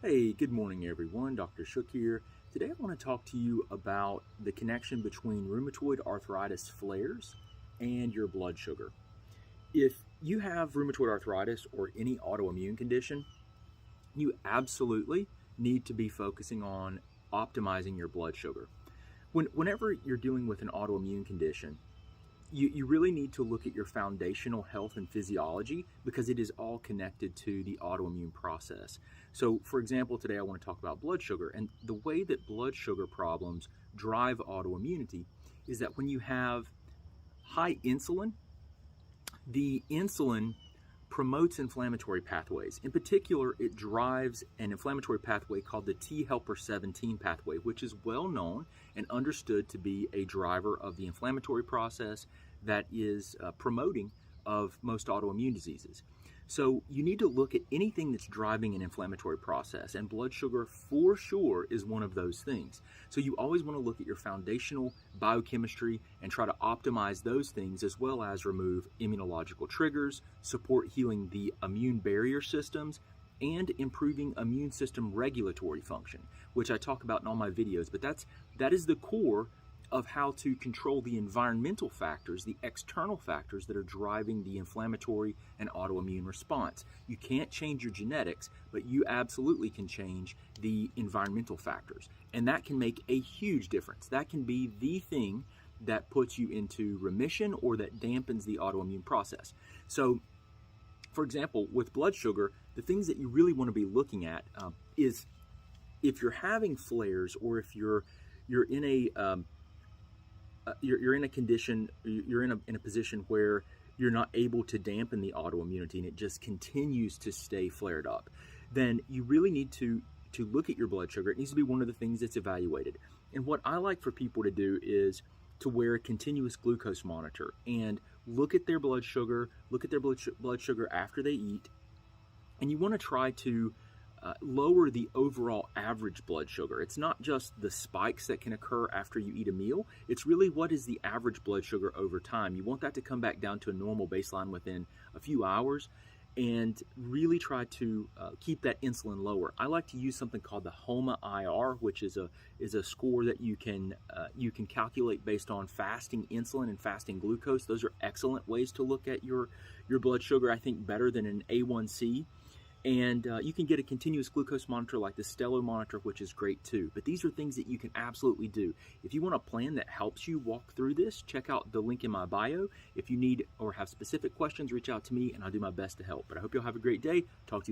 Hey, good morning everyone. Dr. Shook here. Today I want to talk to you about the connection between rheumatoid arthritis flares and your blood sugar. If you have rheumatoid arthritis or any autoimmune condition, you absolutely need to be focusing on optimizing your blood sugar. Whenever you're dealing with an autoimmune condition, you really need to look at your foundational health and physiology because it is all connected to the autoimmune process. So, for example, today I want to talk about blood sugar. And the way that blood sugar problems drive autoimmunity is that when you have high insulin, the insulin promotes inflammatory pathways. In particular, it drives an inflammatory pathway called the T helper 17 pathway, which is well known and understood to be a driver of the inflammatory process that is promoting of most autoimmune diseases. So you need to look at anything that's driving an inflammatory process, and blood sugar for sure is one of those things. So you always want to look at your foundational biochemistry and try to optimize those things, as well as remove immunological triggers, support healing the immune barrier systems, and improving immune system regulatory function, which I talk about in all my videos. But that is the core of how to control the environmental factors, the external factors that are driving the inflammatory and autoimmune response. You can't change your genetics, but you absolutely can change the environmental factors. And that can make a huge difference. That can be the thing that puts you into remission or that dampens the autoimmune process. So, for example, with blood sugar, the things that you really want to be looking at is if you're having flares, or if you're in a condition, you're in a position where you're not able to dampen the autoimmunity and it just continues to stay flared up, then you really need to look at your blood sugar. It needs to be one of the things that's evaluated. And what I like for people to do is to wear a continuous glucose monitor and look at their blood sugar, blood sugar after they eat. And you want to try to lower the overall average blood sugar. It's not just the spikes that can occur after you eat a meal. It's really what is the average blood sugar over time. You want that to come back down to a normal baseline within a few hours, and really try to keep that insulin lower. I like to use something called the HOMA-IR, which is a score that you can calculate based on fasting insulin and fasting glucose. Those are excellent ways to look at your blood sugar. I think better than an A1C. And you can get a continuous glucose monitor like the Stelo monitor, which is great too. But these are things that you can absolutely do. If you want a plan that helps you walk through this, check out the link in my bio. If you need or have specific questions, reach out to me and I'll do my best to help. But I hope you'll have a great day. Talk to you again.